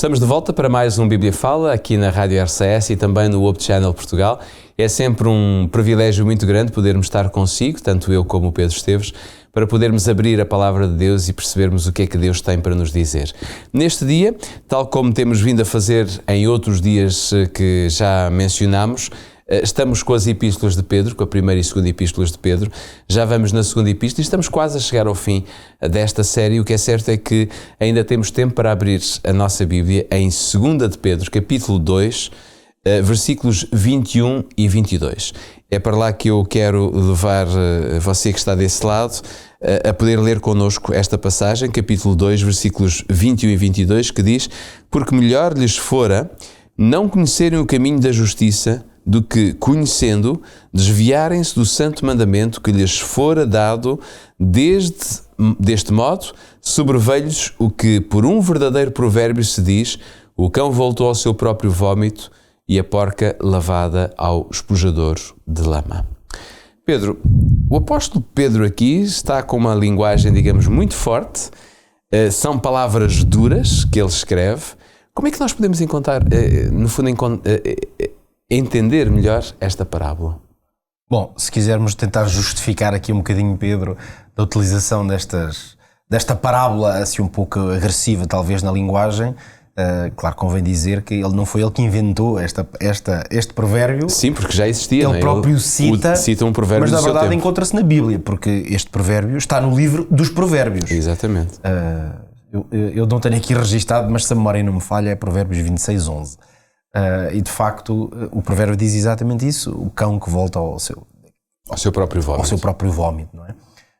Estamos de volta para mais um Bíblia Fala, aqui na Rádio RCS e também no Hope Channel Portugal. É sempre um privilégio muito grande podermos estar consigo, tanto eu como o Pedro Esteves, para podermos abrir a Palavra de Deus e percebermos o que é que Deus tem para nos dizer. Neste dia, tal como temos vindo a fazer em outros dias que já mencionámos, estamos com as epístolas de Pedro, com a primeira e segunda epístolas de Pedro. Já vamos na segunda epístola e estamos quase a chegar ao fim desta série. O que é certo é que ainda temos tempo para abrir a nossa Bíblia em 2 de Pedro, capítulo 2, versículos 21 e 22. É para lá que eu quero levar você que está desse lado a poder ler connosco esta passagem, capítulo 2, versículos 21 e 22, que diz: porque melhor lhes fora não conhecerem o caminho da justiça do que, conhecendo, desviarem-se do santo mandamento que lhes fora dado. Deste modo, sobreveio-lhes o que por um verdadeiro provérbio se diz: o cão voltou ao seu próprio vómito e a porca lavada ao espojador de lama. Pedro, o apóstolo Pedro aqui está com uma linguagem, digamos, muito forte. São palavras duras que ele escreve. Como é que nós podemos encontrar, no fundo, entender melhor esta parábola? Bom, se quisermos tentar justificar aqui um bocadinho, Pedro, da utilização desta parábola assim um pouco agressiva, talvez, na linguagem, claro, convém dizer que não foi ele que inventou este provérbio. Sim, porque já existia. Ele próprio cita um provérbio, mas na verdade tempo. Encontra-se na Bíblia, porque este provérbio está no livro dos provérbios. Exatamente. Eu não tenho aqui registado, mas se a memória não me falha, é Provérbios 26:11. E de facto o provérbio diz exatamente isso: o cão que volta ao seu próprio vómito, não é?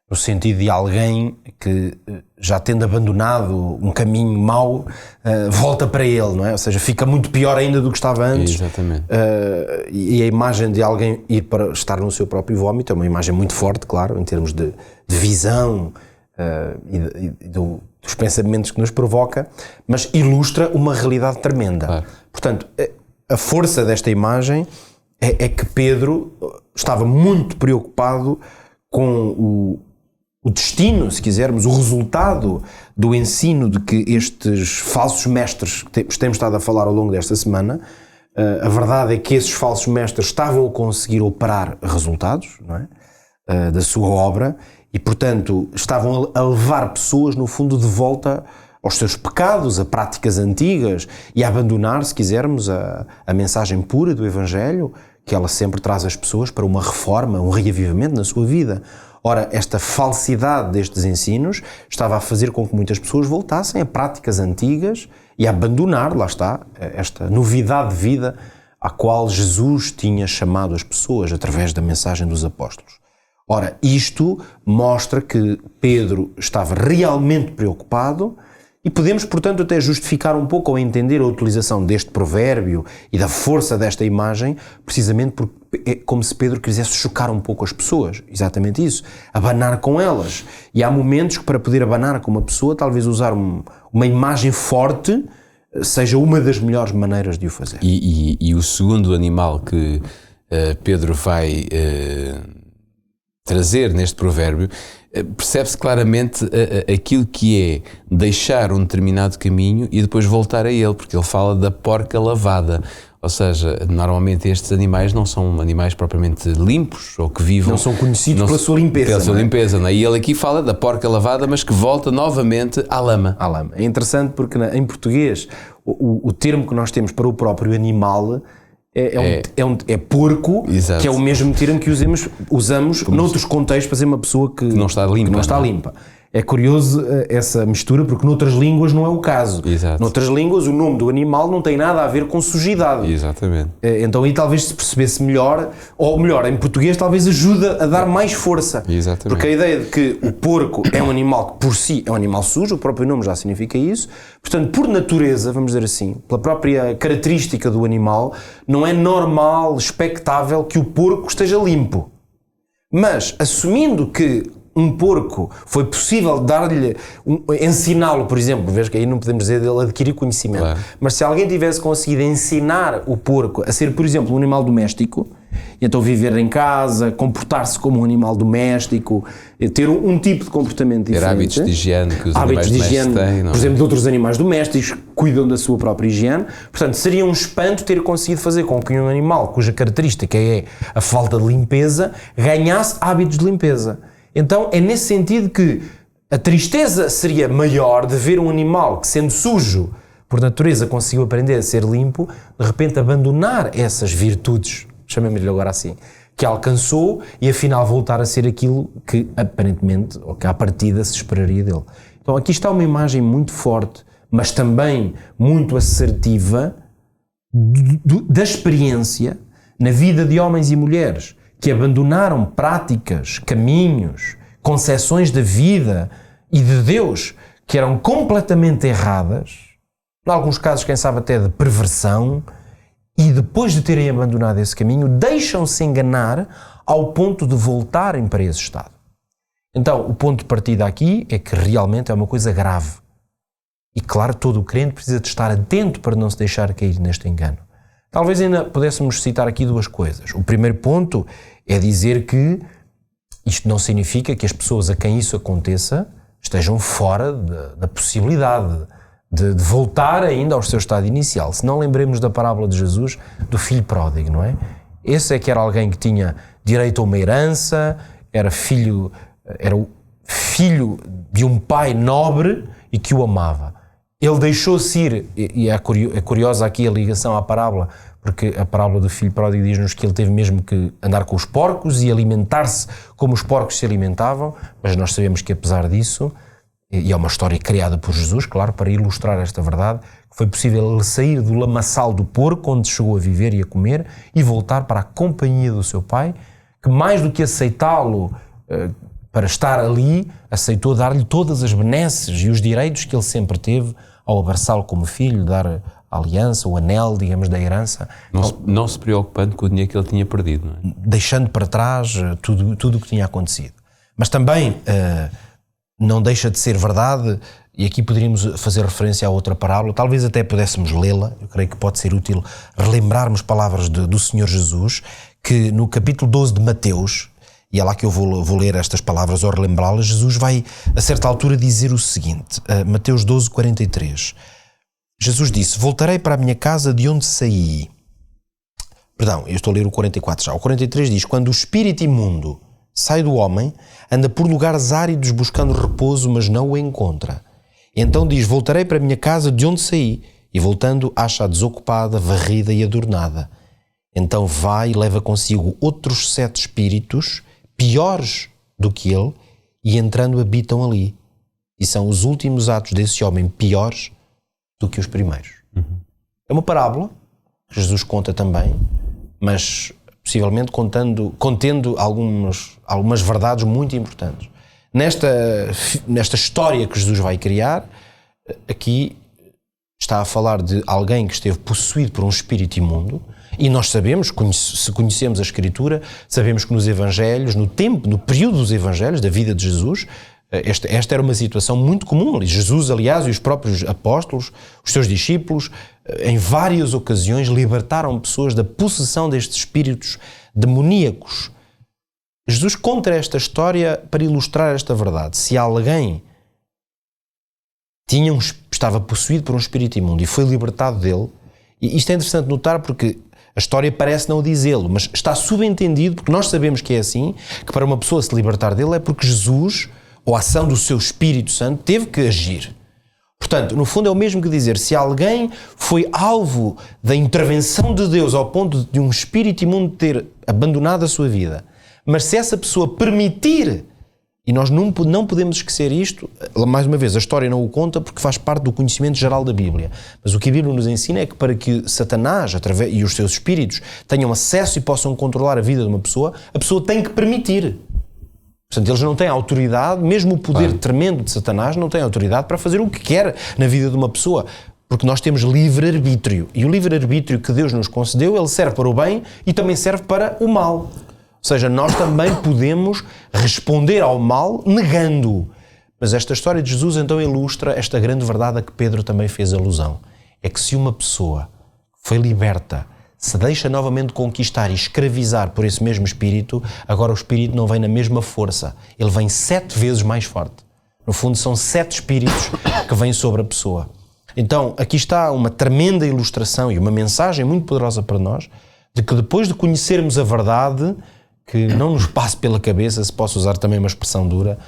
No sentido de alguém que, já tendo abandonado um caminho mau, volta para ele, não é? Ou seja, fica muito pior ainda do que estava antes. Exatamente. E a imagem de alguém ir para estar no seu próprio vómito é uma imagem muito forte, claro, em termos de visão e dos pensamentos que nos provoca, mas ilustra uma realidade tremenda. Claro. Portanto, a força desta imagem é que Pedro estava muito preocupado com o destino, se quisermos, o resultado do ensino de que estes falsos mestres que temos estado a falar ao longo desta semana. A verdade é que esses falsos mestres estavam a conseguir operar resultados, não é? Da sua obra, e portanto estavam a levar pessoas no fundo de volta aos seus pecados, a práticas antigas, e a abandonar, se quisermos, a mensagem pura do Evangelho, que ela sempre traz as pessoas para uma reforma, um reavivamento na sua vida. Ora, esta falsidade destes ensinos estava a fazer com que muitas pessoas voltassem a práticas antigas e a abandonar, lá está, esta novidade de vida à qual Jesus tinha chamado as pessoas através da mensagem dos apóstolos. Ora, isto mostra que Pedro estava realmente preocupado. E podemos, portanto, até justificar um pouco ou entender a utilização deste provérbio e da força desta imagem, precisamente porque é como se Pedro quisesse chocar um pouco as pessoas. Exatamente isso. Abanar com elas. E há momentos que, para poder abanar com uma pessoa, talvez usar uma imagem forte seja uma das melhores maneiras de o fazer. E o segundo animal que Pedro vai trazer neste provérbio, percebe-se claramente aquilo que é deixar um determinado caminho e depois voltar a ele, porque ele fala da porca lavada. Ou seja, normalmente estes animais não são animais propriamente limpos ou que vivem... Não são conhecidos pela sua limpeza. Pela sua limpeza, não é? E ele aqui fala da porca lavada, mas que volta novamente à lama. À lama. É interessante porque em português o termo que nós temos para o próprio animal é porco. Exato. Que é o mesmo termo que usamos noutros contextos para dizer uma pessoa que não está limpa. É curioso essa mistura, porque noutras línguas não é o caso. Exato. Noutras línguas o nome do animal não tem nada a ver com sujidade. Exatamente. Então aí talvez se percebesse melhor, ou melhor, em português talvez ajuda a dar mais força. Exatamente. Porque a ideia de que o porco é um animal que por si é um animal sujo, o próprio nome já significa isso, portanto, por natureza, vamos dizer assim, pela própria característica do animal, não é normal, expectável que o porco esteja limpo. Mas, assumindo que um porco, foi possível dar-lhe, ensiná-lo, por exemplo, vês que aí não podemos dizer dele adquirir conhecimento, claro. Mas se alguém tivesse conseguido ensinar o porco a ser, por exemplo, um animal doméstico, então viver em casa, comportar-se como um animal doméstico, ter um tipo de comportamento diferente. Ter hábitos de higiene que os animais domésticos têm. Por exemplo, de outros animais domésticos que cuidam da sua própria higiene. Portanto, seria um espanto ter conseguido fazer com que um animal cuja característica é a falta de limpeza ganhasse hábitos de limpeza. Então é nesse sentido que a tristeza seria maior de ver um animal que, sendo sujo, por natureza conseguiu aprender a ser limpo, de repente abandonar essas virtudes, chamemos-lhe agora assim, que alcançou e afinal voltar a ser aquilo que aparentemente, ou que à partida se esperaria dele. Então aqui está uma imagem muito forte, mas também muito assertiva da experiência na vida de homens e mulheres que abandonaram práticas, caminhos, concepções da vida e de Deus que eram completamente erradas, em alguns casos, quem sabe até de perversão, e depois de terem abandonado esse caminho, deixam-se enganar ao ponto de voltarem para esse estado. Então, o ponto de partida aqui é que realmente é uma coisa grave. E claro, todo o crente precisa de estar atento para não se deixar cair neste engano. Talvez ainda pudéssemos citar aqui duas coisas. O primeiro ponto é dizer que isto não significa que as pessoas a quem isso aconteça estejam fora da possibilidade de voltar ainda ao seu estado inicial. Se não lembremos da parábola de Jesus do filho pródigo, não é? Esse é que era alguém que tinha direito a uma herança, era o filho de um pai nobre e que o amava. Ele deixou-se ir, e é curiosa aqui a ligação à parábola, porque a parábola do filho pródigo diz-nos que ele teve mesmo que andar com os porcos e alimentar-se como os porcos se alimentavam, mas nós sabemos que apesar disso, e é uma história criada por Jesus, claro, para ilustrar esta verdade, que foi possível ele sair do lamaçal do porco, onde chegou a viver e a comer, e voltar para a companhia do seu pai, que mais do que aceitá-lo para estar ali, aceitou dar-lhe todas as benesses e os direitos que ele sempre teve ao abraçá-lo como filho, dar a aliança, o anel, digamos, da herança. Não se preocupando com o dinheiro que ele tinha perdido, não é? Deixando para trás tudo o que tinha acontecido. Mas também não deixa de ser verdade, e aqui poderíamos fazer referência a outra parábola, talvez até pudéssemos lê-la, eu creio que pode ser útil relembrarmos palavras do Senhor Jesus, que no capítulo 12 de Mateus, e é lá que eu vou ler estas palavras ou relembrá-las, Jesus vai a certa altura dizer o seguinte, Mateus 12, 43, Jesus disse, voltarei para a minha casa de onde saí. Perdão, eu estou a ler o 44 já. O 43 diz, quando o espírito imundo sai do homem, anda por lugares áridos buscando repouso, mas não o encontra. Então diz, voltarei para a minha casa de onde saí, e voltando acha-a desocupada, varrida e adornada. Então vai e leva consigo outros 7 espíritos, piores do que ele, e entrando habitam ali. E são os últimos atos desse homem piores do que os primeiros. Uhum. É uma parábola que Jesus conta também, mas possivelmente contendo algumas verdades muito importantes. Nesta história que Jesus vai criar, aqui está a falar de alguém que esteve possuído por um espírito imundo, e nós sabemos, se conhecemos a Escritura, sabemos que nos Evangelhos, no período dos Evangelhos, da vida de Jesus, esta era uma situação muito comum. Jesus, aliás, e os próprios apóstolos, os seus discípulos, em várias ocasiões libertaram pessoas da possessão destes espíritos demoníacos. Jesus conta esta história para ilustrar esta verdade. Se alguém estava possuído por um espírito imundo e foi libertado dele, e isto é interessante notar porque a história parece não dizê-lo, mas está subentendido, porque nós sabemos que é assim, que para uma pessoa se libertar dele é porque Jesus, ou a ação do seu Espírito Santo, teve que agir. Portanto, no fundo é o mesmo que dizer, se alguém foi alvo da intervenção de Deus ao ponto de um espírito imundo ter abandonado a sua vida, mas se essa pessoa permitir, e nós não podemos esquecer isto, mais uma vez, a história não o conta porque faz parte do conhecimento geral da Bíblia, mas o que a Bíblia nos ensina é que para que Satanás e os seus espíritos tenham acesso e possam controlar a vida de uma pessoa, a pessoa tem que permitir. Portanto, eles não têm autoridade, mesmo o poder tremendo de Satanás não tem autoridade para fazer o que quer na vida de uma pessoa, porque nós temos livre-arbítrio, e o livre-arbítrio que Deus nos concedeu, ele serve para o bem e também serve para o mal. Ou seja, nós também podemos responder ao mal negando-o. Mas esta história de Jesus então ilustra esta grande verdade a que Pedro também fez alusão. É que se uma pessoa foi liberta, se deixa novamente conquistar e escravizar por esse mesmo espírito, agora o espírito não vem na mesma força. Ele vem 7 vezes mais forte. No fundo, são 7 espíritos que vêm sobre a pessoa. Então, aqui está uma tremenda ilustração e uma mensagem muito poderosa para nós, de que depois de conhecermos a verdade, que não nos passe pela cabeça, se posso usar também uma expressão dura,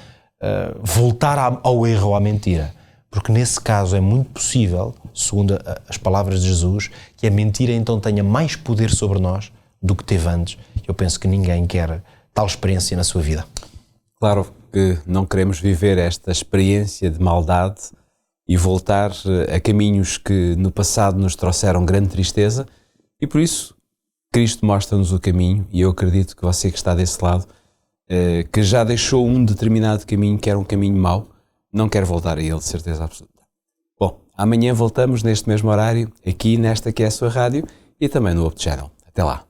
voltar ao erro ou à mentira. Porque nesse caso é muito possível, segundo as palavras de Jesus, que a mentira então tenha mais poder sobre nós do que teve antes. Eu penso que ninguém quer tal experiência na sua vida. Claro que não queremos viver esta experiência de maldade e voltar a caminhos que no passado nos trouxeram grande tristeza, e por isso Cristo mostra-nos o caminho, e eu acredito que você que está desse lado, que já deixou um determinado caminho que era um caminho mau, não quer voltar a ele, de certeza absoluta. Bom, amanhã voltamos neste mesmo horário, aqui nesta que é a sua rádio e também no Up Channel. Até lá.